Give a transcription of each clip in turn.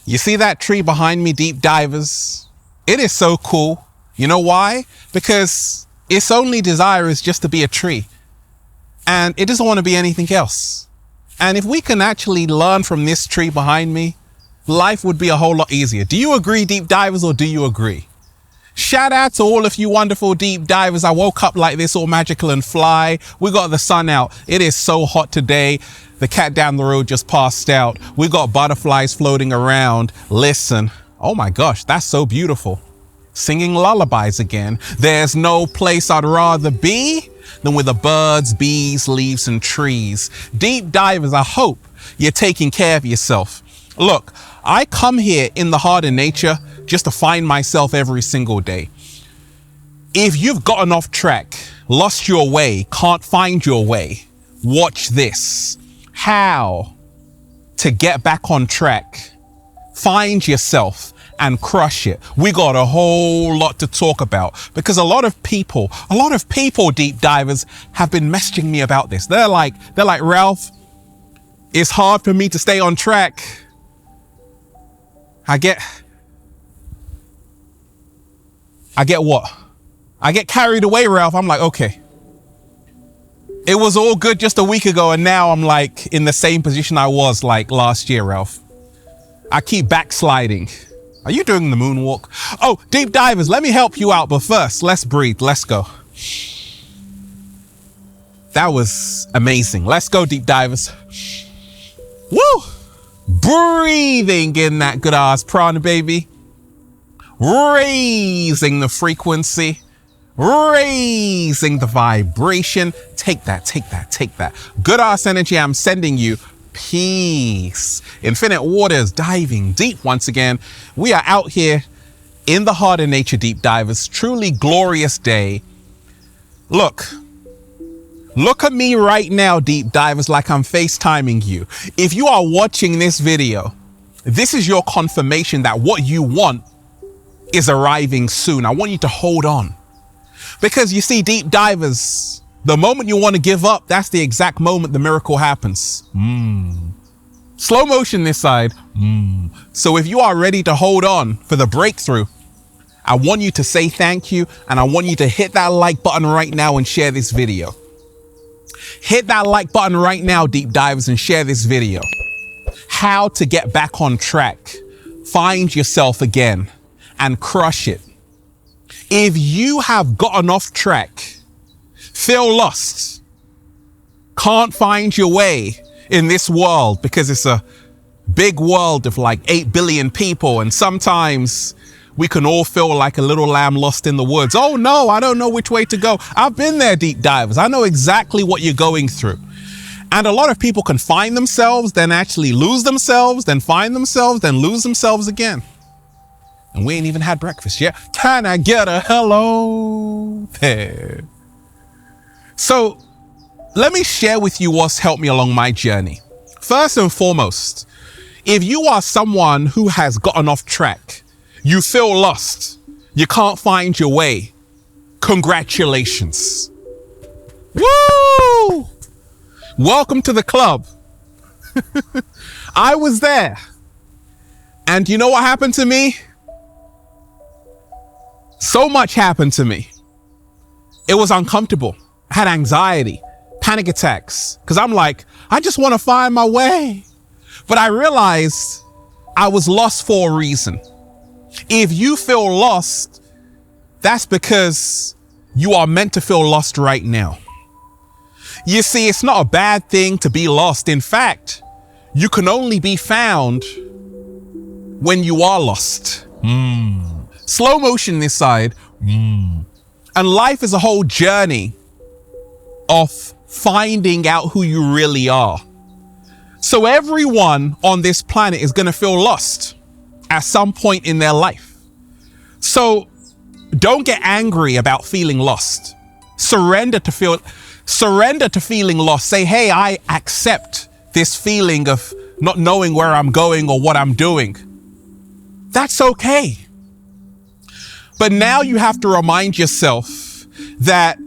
You see that tree behind me, deep divers? It is so cool. You know why? Because its only desire is just to be a tree. And it doesn't want to be anything else. And if we can actually learn from this tree behind me, life would be a whole lot easier. Do you agree, deep divers, or do you agree? Shout out to all of you wonderful deep divers. I woke up like this, all magical and fly. We got the sun out. It is so hot today. The cat down the road just passed out. We got butterflies floating around. Listen, oh my gosh, that's so beautiful. Singing lullabies again. There's no place I'd rather be than with the birds, bees, leaves, and trees. Deep divers, I hope you're taking care of yourself. Look, I come here in the heart of nature just to find myself every single day. If you've gotten off track, lost your way, can't find your way, watch this. How to get back on track, find yourself and crush it. We got a whole lot to talk about because a lot of people, deep divers, have been messaging me about this. They're like, Ralph, it's hard for me to stay on track. I get what? I get carried away, Ralph. I'm like, okay. It was all good just a week ago, and now I'm like in the same position I was like last year, Ralph. I keep backsliding. Are you doing the moonwalk? Oh, deep divers, let me help you out. But first, let's breathe. Let's go. That was amazing. Let's go, deep divers. Woo! Breathing in that good ass prana, baby. Raising the frequency. Raising the vibration. Take that, take that, take that. Good ass energy I'm sending you. Peace. Infinite waters, diving deep once again. We are out here in the heart of nature, deep divers. Truly glorious day. Look at me right now, deep divers, like I'm FaceTiming you. If you are watching this video, this is your confirmation that what you want is arriving soon. I want you to hold on. Because you see, deep divers, the moment you want to give up, that's the exact moment the miracle happens. Slow motion this side. So if you are ready to hold on for the breakthrough, I want you to say thank you, and I want you to hit that like button right now and share this video. Hit that like button right now, deep divers, and share this video. How to get back on track, find yourself again, and crush it. If you have gotten off track, feel lost, can't find your way in this world because it's a big world of like 8 billion people, and sometimes we can all feel like a little lamb lost in the woods. Oh no, I don't know which way to go. I've been there, deep divers. I know exactly what you're going through. And a lot of people can find themselves, then actually lose themselves, then find themselves, then lose themselves again. And we ain't even had breakfast yet. Can I get a hello there? So let me share with you what's helped me along my journey. First and foremost, if you are someone who has gotten off track, you feel lost, you can't find your way, congratulations. Woo! Welcome to the club. I was there. And you know what happened to me? So much happened to me. It was uncomfortable. I had anxiety, panic attacks, because I'm like, I just want to find my way. But I realized I was lost for a reason. If you feel lost, that's because you are meant to feel lost right now. You see, it's not a bad thing to be lost. In fact, you can only be found when you are lost. Slow motion this side. And life is a whole journey of finding out who you really are. So everyone on this planet is going to feel lost at some point in their life. So don't get angry about feeling lost. Surrender to feeling lost. Say, hey, I accept this feeling of not knowing where I'm going or what I'm doing. That's okay. But now you have to remind yourself that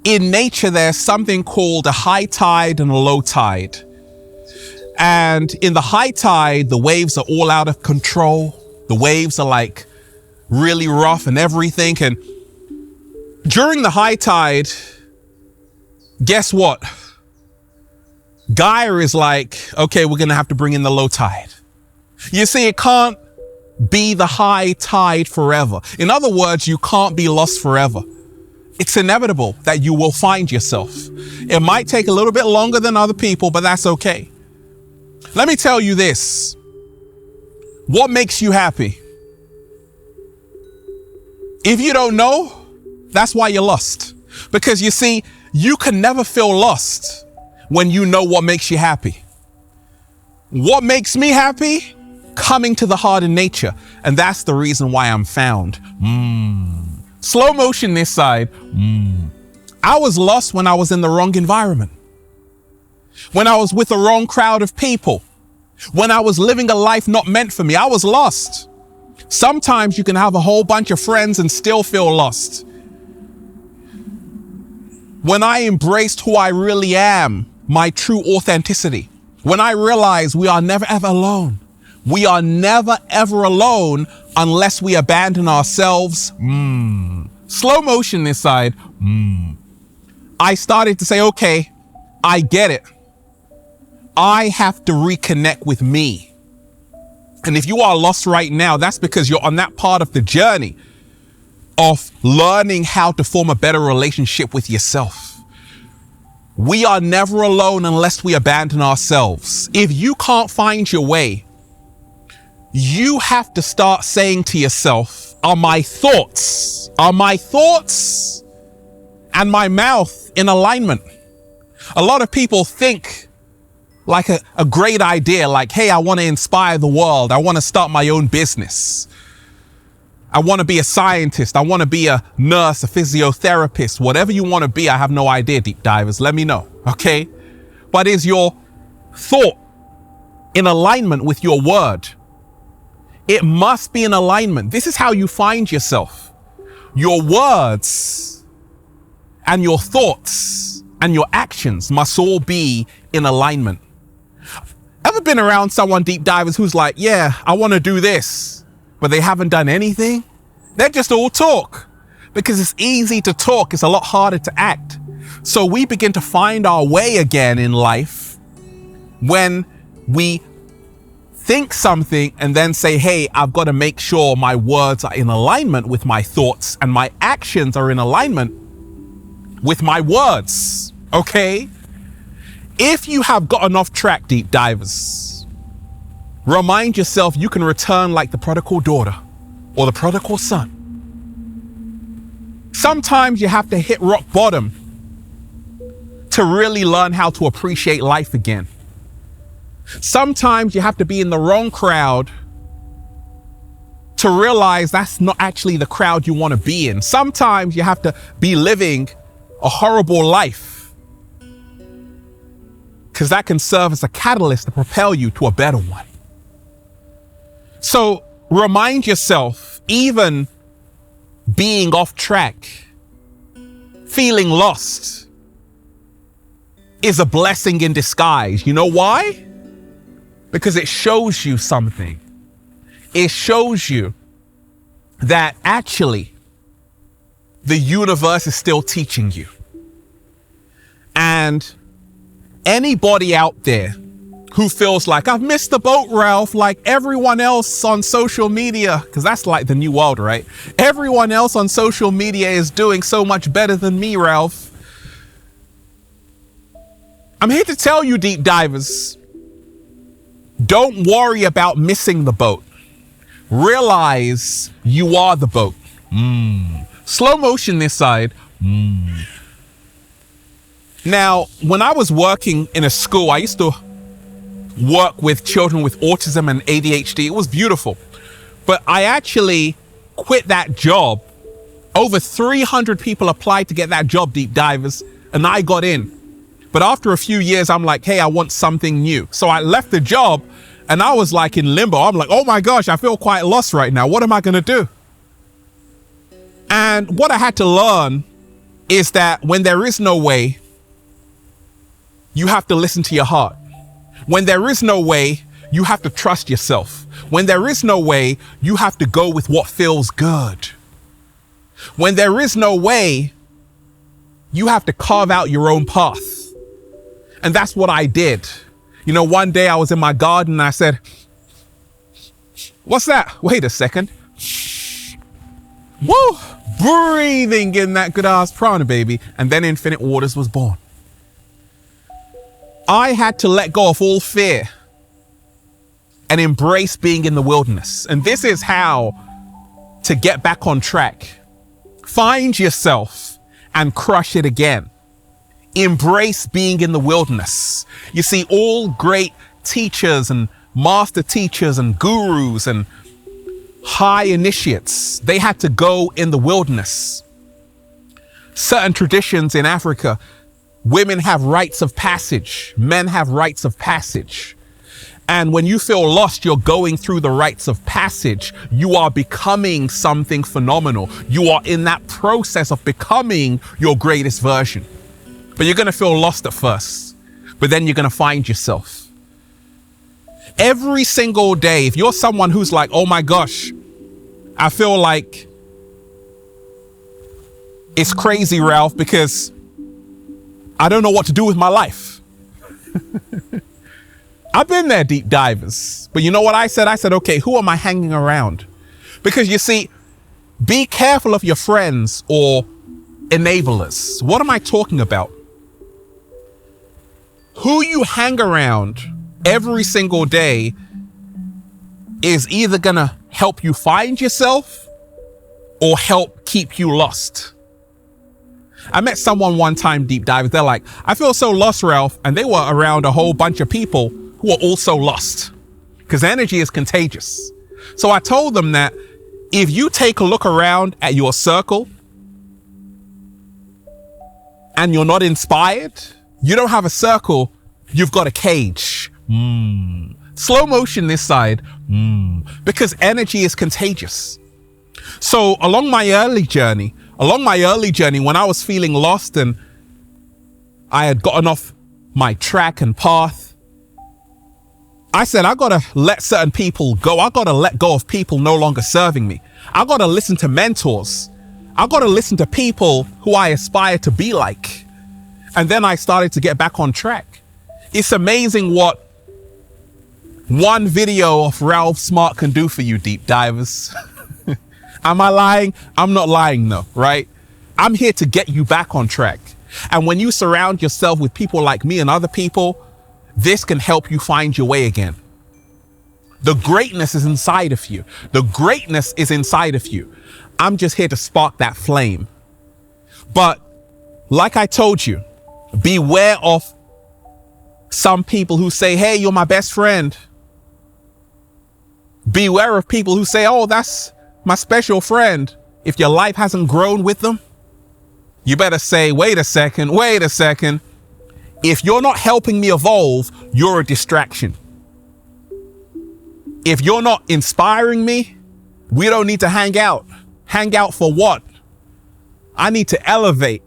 in nature, there's something called a high tide and a low tide. And in the high tide, the waves are all out of control. The waves are like really rough and everything. And during the high tide, guess what? Gaia is like, okay, we're going to have to bring in the low tide. You see, it can't be the high tide forever. In other words, you can't be lost forever. It's inevitable that you will find yourself. It might take a little bit longer than other people, but that's okay. Let me tell you this. What makes you happy? If you don't know, that's why you're lost. Because you see, you can never feel lost when you know what makes you happy. What makes me happy? Coming to the heart in nature. And that's the reason why I'm found. Slow motion this side. I was lost when I was in the wrong environment. When I was with the wrong crowd of people. When I was living a life not meant for me, I was lost. Sometimes you can have a whole bunch of friends and still feel lost. When I embraced who I really am, my true authenticity, when I realized we are never ever alone. We are never ever alone unless we abandon ourselves. Slow motion this side. I started to say, okay, I get it. I have to reconnect with me. And if you are lost right now, that's because you're on that part of the journey of learning how to form a better relationship with yourself. We are never alone unless we abandon ourselves. If you can't find your way, you have to start saying to yourself, are my thoughts and my mouth in alignment? A lot of people think like a great idea, like, hey, I want to inspire the world. I want to start my own business. I want to be a scientist. I want to be a nurse, a physiotherapist, whatever you want to be. I have no idea, deep divers. Let me know, okay? But is your thought in alignment with your word? It must be in alignment. This is how you find yourself. Your words and your thoughts and your actions must all be in alignment. Ever been around someone, deep divers, who's like, yeah, I want to do this, but they haven't done anything? They're just all talk. Because it's easy to talk, it's a lot harder to act. So we begin to find our way again in life when we think something and then say, hey, I've got to make sure my words are in alignment with my thoughts and my actions are in alignment with my words, okay? If you have gotten off track, deep divers, remind yourself you can return like the prodigal daughter or the prodigal son. Sometimes you have to hit rock bottom to really learn how to appreciate life again. Sometimes you have to be in the wrong crowd to realize that's not actually the crowd you want to be in. Sometimes you have to be living a horrible life because that can serve as a catalyst to propel you to a better one. So remind yourself, even being off track, feeling lost, is a blessing in disguise. You know why? Because it shows you something. It shows you that actually the universe is still teaching you. And anybody out there who feels like, I've missed the boat, Ralph, like everyone else on social media, because that's like the new world, right? Everyone else on social media is doing so much better than me, Ralph. I'm here to tell you, deep divers, don't worry about missing the boat. Realize you are the boat. Slow motion this side. Now, when I was working in a school, I used to work with children with autism and ADHD. It was beautiful. But I actually quit that job. Over 300 people applied to get that job, deep divers, and I got in. But after a few years, I'm like, hey, I want something new. So I left the job and I was like in limbo. I'm like, oh my gosh, I feel quite lost right now. What am I going to do? And what I had to learn is that when there is no way, you have to listen to your heart. When there is no way, you have to trust yourself. When there is no way, you have to go with what feels good. When there is no way, you have to carve out your own path. And that's what I did. You know, one day I was in my garden and I said, what's that? Wait a second. Woo! Breathing in that good ass prana, baby. And then Infinite Waters was born. I had to let go of all fear and embrace being in the wilderness. And this is how to get back on track. Find yourself and crush it again. Embrace being in the wilderness. You see, all great teachers and master teachers and gurus and high initiates, they had to go in the wilderness. Certain traditions in Africa, women have rites of passage, men have rites of passage. And when you feel lost, you're going through the rites of passage. You are becoming something phenomenal. You are in that process of becoming your greatest version. But you're going to feel lost at first, but then you're going to find yourself. Every single day, if you're someone who's like, oh my gosh, I feel like it's crazy, Ralph, because I don't know what to do with my life. I've been there, deep divers. But you know what I said? I said, okay, who am I hanging around? Because you see, be careful of your friends or enablers. What am I talking about? Who you hang around every single day is either gonna help you find yourself or help keep you lost. I met someone one time, deep divers. They're like, I feel so lost, Ralph. And they were around a whole bunch of people who are also lost because energy is contagious. So I told them that if you take a look around at your circle and you're not inspired, you don't have a circle, you've got a cage. Slow motion this side, because energy is contagious. So along my early journey, when I was feeling lost and I had gotten off my track and path, I said, I gotta let certain people go. I gotta let go of people no longer serving me. I gotta listen to mentors. I gotta listen to people who I aspire to be like. And then I started to get back on track. It's amazing what one video of Ralph Smart can do for you, deep divers. Am I lying? I'm not lying though, right? I'm here to get you back on track. And when you surround yourself with people like me and other people, this can help you find your way again. The greatness is inside of you. The greatness is inside of you. I'm just here to spark that flame. But like I told you, beware of some people who say, hey, you're my best friend. Beware of people who say, oh, that's my special friend. If your life hasn't grown with them, you better say, wait a second. If you're not helping me evolve, you're a distraction. If you're not inspiring me, we don't need to hang out. Hang out for what? I need to elevate,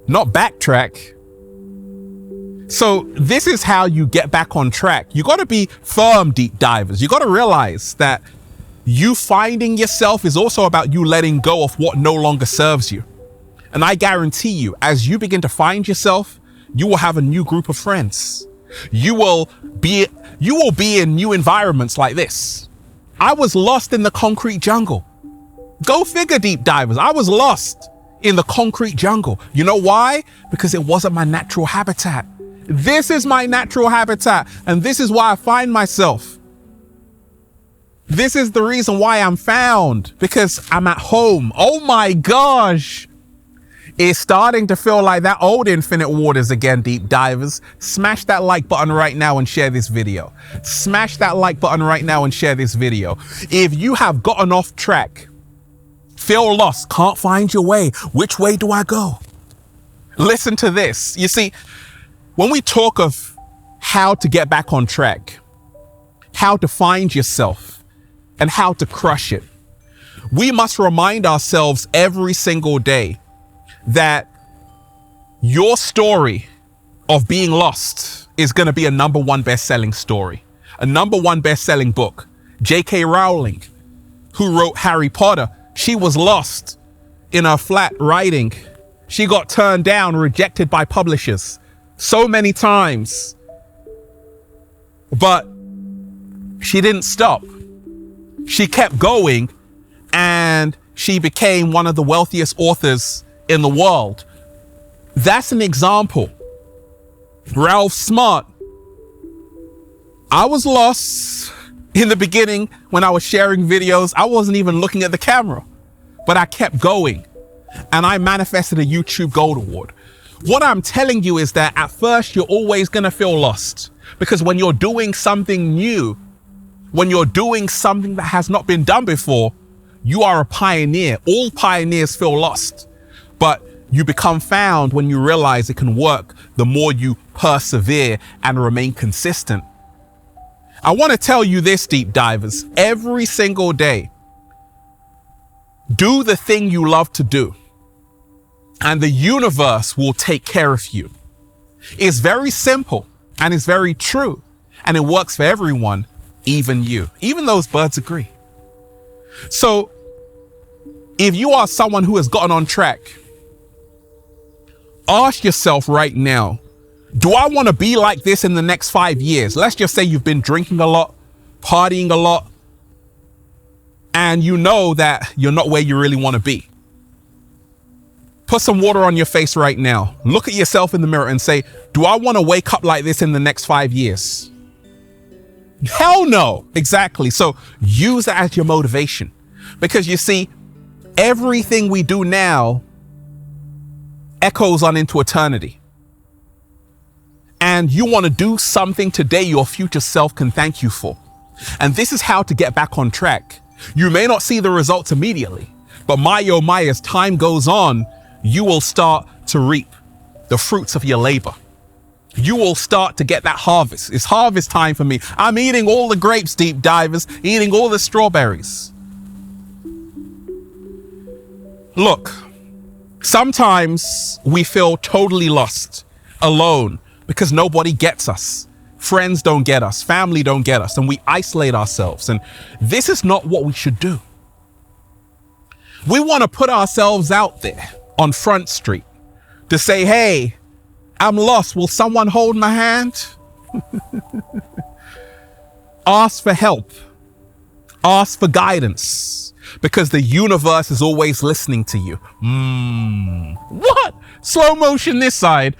not backtrack. So this is how you get back on track. You got to be firm, deep divers. You got to realize that you finding yourself is also about you letting go of what no longer serves you. And I guarantee you, as you begin to find yourself, you will have a new group of friends. You will be in new environments like this. I was lost in the concrete jungle. Go figure, deep divers. I was lost in the concrete jungle. You know why? Because it wasn't my natural habitat. This is my natural habitat, and this is why I find myself. This is the reason why I'm found, because I'm at home. Oh my gosh. It's starting to feel like that old Infinite Waters again, deep divers. Smash that like button right now and share this video. Smash that like button right now and share this video. If you have gotten off track, feel lost, can't find your way, which way do I go? Listen to this. You see, when we talk of how to get back on track, how to find yourself, and how to crush it, we must remind ourselves every single day that your story of being lost is going to be a #1 best-selling story, a #1 best-selling book. J.K. Rowling, who wrote Harry Potter, she was lost in her flat writing. She got turned down, rejected by publishers so many times. But she didn't stop. She kept going, and she became one of the wealthiest authors in the world. That's an example. Ralph Smart. I was lost in the beginning when I was sharing videos. I wasn't even looking at the camera, but I kept going, and I manifested a YouTube Gold Award. What I'm telling you is that at first you're always going to feel lost, because when you're doing something new, when you're doing something that has not been done before, you are a pioneer. All pioneers feel lost, but you become found when you realize it can work the more you persevere and remain consistent. I want to tell you this, deep divers, every single day, do the thing you love to do, and the universe will take care of you. It's very simple, and it's very true, and it works for everyone, even you. Even those birds agree. So if you are someone who has gotten on track, ask yourself right now, do I want to be like this in the next 5 years? Let's just say you've been drinking a lot, partying a lot, and you know that you're not where you really want to be. Put some water on your face right now. Look at yourself in the mirror and say, do I want to wake up like this in the next 5 years? Hell no. Exactly. So use that as your motivation, because you see, everything we do now echoes on into eternity. And you want to do something today your future self can thank you for. And this is how to get back on track. You may not see the results immediately, but my oh my, as time goes on, you will start to reap the fruits of your labor. You will start to get that harvest. It's harvest time for me. I'm eating all the grapes, deep divers, eating all the strawberries. Look, sometimes we feel totally lost, alone, because nobody gets us. Friends don't get us, family don't get us, and we isolate ourselves. And this is not what we should do. We want to put ourselves out there on Front Street to say, hey, I'm lost. Will someone hold my hand? Ask for help. Ask for guidance, because the universe is always listening to you. What? Slow motion this side.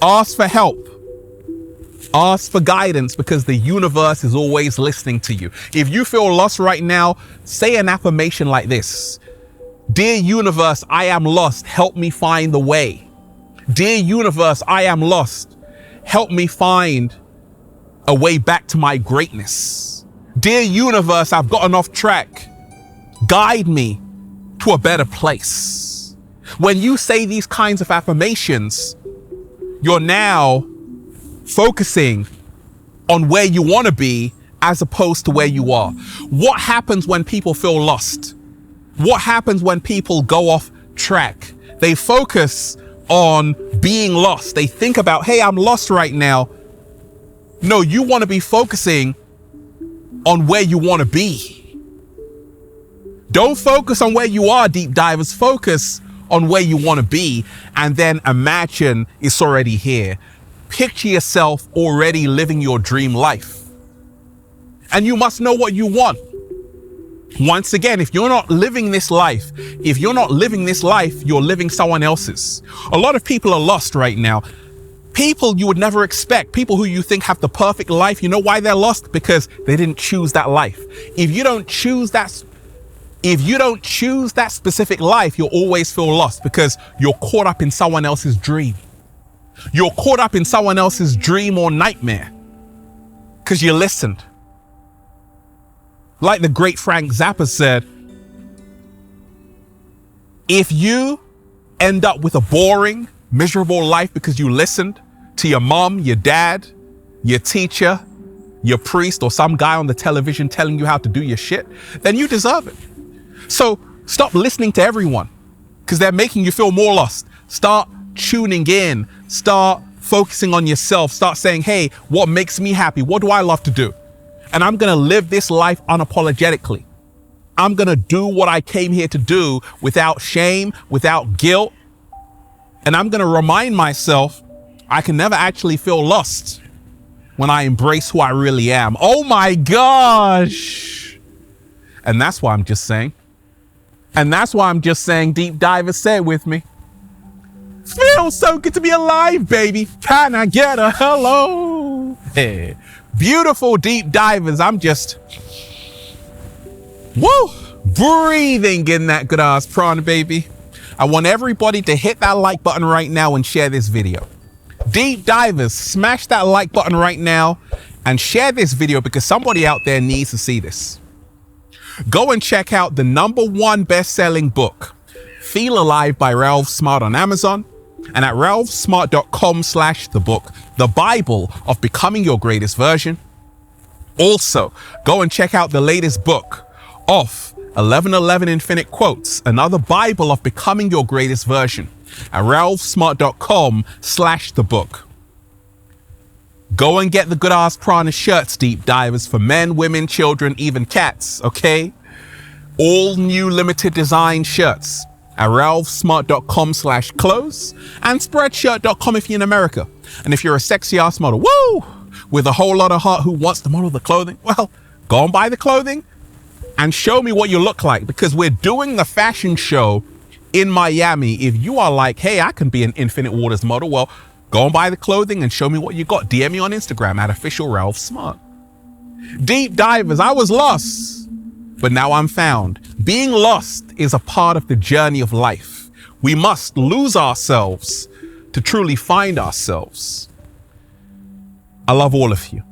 Ask for help. Ask for guidance, because the universe is always listening to you. If you feel lost right now, say an affirmation like this. Dear universe, I am lost. Help me find the way. Dear universe, I am lost. Help me find a way back to my greatness. Dear universe, I've gotten off track. Guide me to a better place. When you say these kinds of affirmations, you're now focusing on where you want to be as opposed to where you are. What happens when people feel lost? What happens when people go off track? They focus on being lost. They think about, hey, I'm lost right now. No, you want to be focusing on where you want to be. Don't focus on where you are, deep divers. Focus on where you want to be, and then imagine it's already here. Picture yourself already living your dream life. And you must know what you want. Once again, if you're not living this life, you're living someone else's. A lot of people are lost right now. People you would never expect, people who you think have the perfect life. You know why they're lost? Because they didn't choose that life. If you don't choose that specific life, you'll always feel lost, because you're caught up in someone else's dream. You're caught up in someone else's dream or nightmare because you listened. Like the great Frank Zappa said, if you end up with a boring, miserable life because you listened to your mom, your dad, your teacher, your priest, or some guy on the television telling you how to do your shit, then you deserve it. So stop listening to everyone because they're making you feel more lost. Start tuning in, start focusing on yourself, start saying, hey, what makes me happy? What do I love to do? And I'm going to live this life unapologetically. I'm going to do what I came here to do without shame, without guilt. And I'm going to remind myself I can never actually feel lost when I embrace who I really am. Oh my gosh. And that's why I'm just saying. Deep divers, say it with me. Feels so good to be alive, baby. Can I get a hello? Hey. Beautiful deep divers. I'm just, breathing in that good ass prana, baby. I want everybody to hit that like button right now and share this video. Deep divers, smash that like button right now and share this video because somebody out there needs to see this. Go and check out the #1 best-selling book, Feel Alive by Ralph Smart on Amazon and at ralphsmart.com/thebook, the Bible of becoming your greatest version. Also, go and check out the latest book, Off 1111 Infinite Quotes, another Bible of becoming your greatest version at ralphsmart.com/thebook. Go and get the Good Ass Prana shirts, deep divers, for men, women, children, even cats, okay? All new limited design shirts at ralphsmart.com/clothes and spreadshirt.com if you're in America. And if you're a sexy ass model, with a whole lot of heart who wants to model the clothing, well, go and buy the clothing and show me what you look like, because we're doing the fashion show in Miami. If you are like, hey, I can be an Infinite Waters model, well, go and buy the clothing and show me what you got. DM me on Instagram at @officialralphsmart. Deep divers, I was lost, but now I'm found. Being lost is a part of the journey of life. We must lose ourselves to truly find ourselves. I love all of you.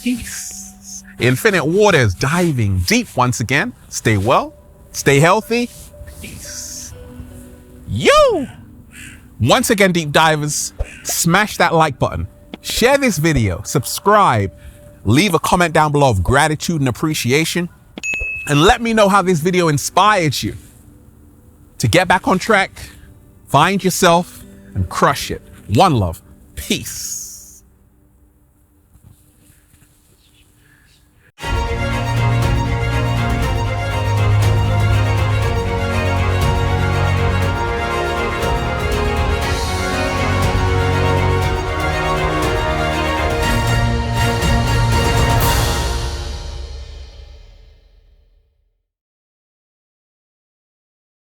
Peace. Infinite Waters, diving deep once again. Stay well, stay healthy. Peace. Once again, deep divers, smash that like button, share this video, subscribe, leave a comment down below of gratitude and appreciation, and let me know how this video inspired you to get back on track, find yourself, and crush it. One love. Peace.